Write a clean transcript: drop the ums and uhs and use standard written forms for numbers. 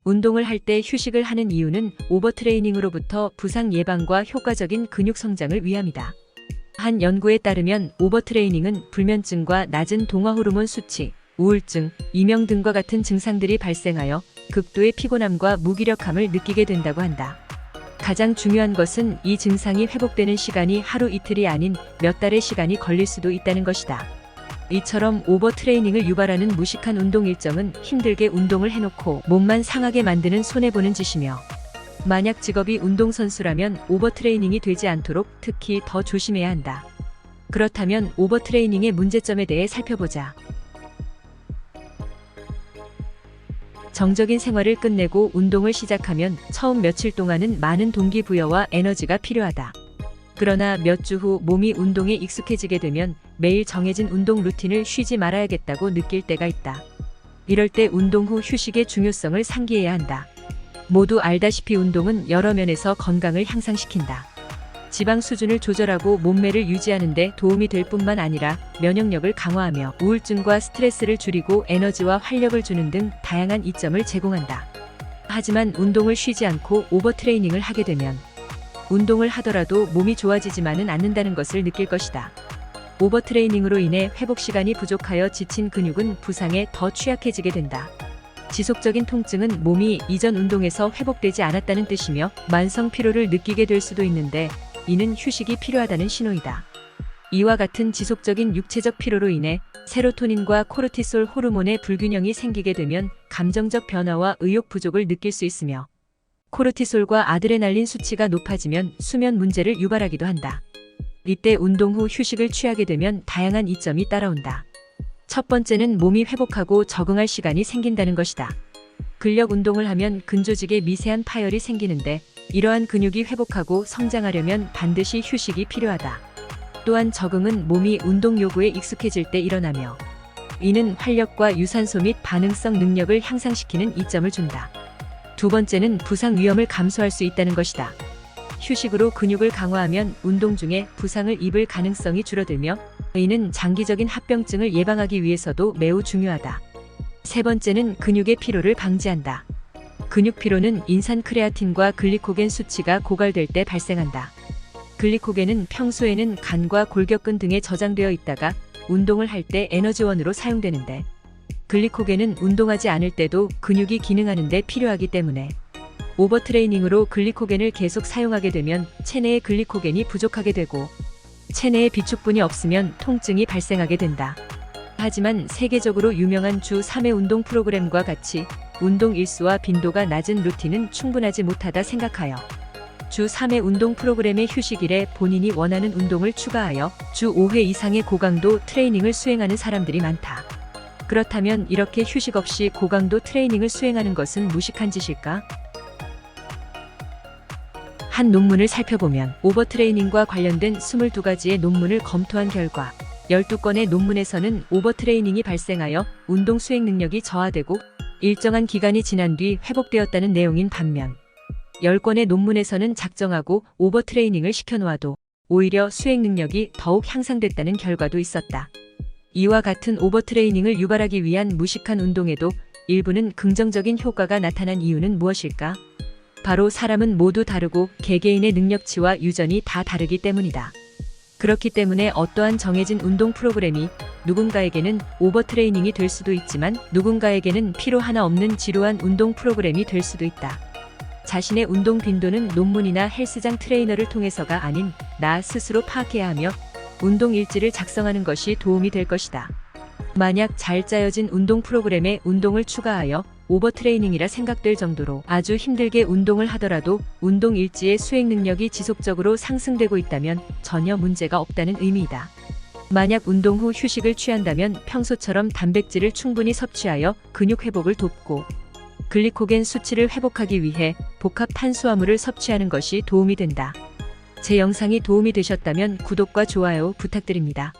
운동을 할 때 휴식을 하는 이유는 오버트레이닝으로부터 부상 예방과 효과적인 근육 성장을 위함이다. 한 연구에 따르면 오버트레이닝은 불면증과 낮은 동화호르몬 수치, 우울증, 이명 등과 같은 증상들이 발생하여 극도의 피곤함과 무기력함을 느끼게 된다고 한다. 가장 중요한 것은 이 증상이 회복되는 시간이 하루 이틀이 아닌 몇 달의 시간이 걸릴 수도 있다는 것이다. 이처럼 오버트레이닝을 유발하는 무식한 운동 일정은 힘들게 운동을 해놓고 몸만 상하게 만드는 손해보는 짓이며, 만약 직업이 운동선수라면 오버트레이닝이 되지 않도록 특히 더 조심해야 한다. 그렇다면 오버트레이닝의 문제점에 대해 살펴보자. 정적인 생활을 끝내고 운동을 시작하면 처음 며칠 동안은 많은 동기부여와 에너지가 필요하다. 그러나 몇 주 후 몸이 운동에 익숙해지게 되면 매일 정해진 운동 루틴을 쉬지 말아야겠다고 느낄 때가 있다. 이럴 때 운동 후 휴식의 중요성을 상기해야 한다. 모두 알다시피 운동은 여러 면에서 건강을 향상시킨다. 지방 수준을 조절하고 몸매를 유지하는 데 도움이 될 뿐만 아니라 면역력을 강화하며 우울증과 스트레스를 줄이고 에너지와 활력을 주는 등 다양한 이점을 제공한다. 하지만 운동을 쉬지 않고 오버트레이닝을 하게 되면 운동을 하더라도 몸이 좋아지지만은 않는다는 것을 느낄 것이다. 오버트레이닝으로 인해 회복 시간이 부족하여 지친 근육은 부상에 더 취약해지게 된다. 지속적인 통증은 몸이 이전 운동에서 회복되지 않았다는 뜻이며 만성 피로를 느끼게 될 수도 있는데, 이는 휴식이 필요하다는 신호이다. 이와 같은 지속적인 육체적 피로로 인해 세로토닌과 코르티솔 호르몬의 불균형이 생기게 되면 감정적 변화와 의욕 부족을 느낄 수 있으며, 코르티솔과 아드레날린 수치가 높아지면 수면 문제를 유발하기도 한다. 이때 운동 후 휴식을 취하게 되면 다양한 이점이 따라온다. 첫 번째는 몸이 회복하고 적응할 시간이 생긴다는 것이다. 근력 운동을 하면 근조직에 미세한 파열이 생기는데, 이러한 근육이 회복하고 성장하려면 반드시 휴식이 필요하다. 또한 적응은 몸이 운동 요구에 익숙해질 때 일어나며, 이는 활력과 유산소 및 반응성 능력을 향상시키는 이점을 준다. 두 번째는 부상 위험을 감소할 수 있다는 것이다. 휴식으로 근육을 강화하면 운동 중에 부상을 입을 가능성이 줄어들며, 이는 장기적인 합병증을 예방하기 위해서도 매우 중요하다. 세 번째는 근육의 피로를 방지한다. 근육 피로는 인산 크레아틴과 글리코겐 수치가 고갈될 때 발생한다. 글리코겐은 평소에는 간과 골격근 등에 저장되어 있다가 운동을 할 때 에너지원으로 사용되는데, 글리코겐은 운동하지 않을 때도 근육이 기능하는 데 필요하기 때문에 오버트레이닝으로 글리코겐을 계속 사용하게 되면 체내의 글리코겐이 부족하게 되고, 체내에 비축분이 없으면 통증이 발생하게 된다. 하지만 세계적으로 유명한 주 3회 운동 프로그램과 같이 운동 일수와 빈도가 낮은 루틴은 충분하지 못하다 생각하여 주 3회 운동 프로그램의 휴식일에 본인이 원하는 운동을 추가하여 주 5회 이상의 고강도 트레이닝을 수행하는 사람들이 많다. 그렇다면 이렇게 휴식 없이 고강도 트레이닝을 수행하는 것은 무식한 짓일까? 한 논문을 살펴보면 오버트레이닝과 관련된 22가지의 논문을 검토한 결과 12건의 논문에서는 오버트레이닝이 발생하여 운동 수행 능력이 저하되고 일정한 기간이 지난 뒤 회복되었다는 내용인 반면, 10건의 논문에서는 작정하고 오버트레이닝을 시켜놓아도 오히려 수행 능력이 더욱 향상됐다는 결과도 있었다. 이와 같은 오버트레이닝을 유발하기 위한 무식한 운동에도 일부는 긍정적인 효과가 나타난 이유는 무엇일까? 바로 사람은 모두 다르고 개개인의 능력치와 유전이 다 다르기 때문이다. 그렇기 때문에 어떠한 정해진 운동 프로그램이 누군가에게는 오버트레이닝이 될 수도 있지만 누군가에게는 필요 하나 없는 지루한 운동 프로그램이 될 수도 있다. 자신의 운동 빈도는 논문이나 헬스장 트레이너를 통해서가 아닌 나 스스로 파악해야 하며 운동 일지를 작성하는 것이 도움이 될 것이다. 만약 잘 짜여진 운동 프로그램에 운동을 추가하여 오버트레이닝이라 생각될 정도로 아주 힘들게 운동을 하더라도 운동 일지의 수행 능력이 지속적으로 상승되고 있다면 전혀 문제가 없다는 의미이다. 만약 운동 후 휴식을 취한다면 평소처럼 단백질을 충분히 섭취하여 근육 회복을 돕고 글리코겐 수치를 회복하기 위해 복합 탄수화물을 섭취하는 것이 도움이 된다. 제 영상이 도움이 되셨다면 구독과 좋아요 부탁드립니다.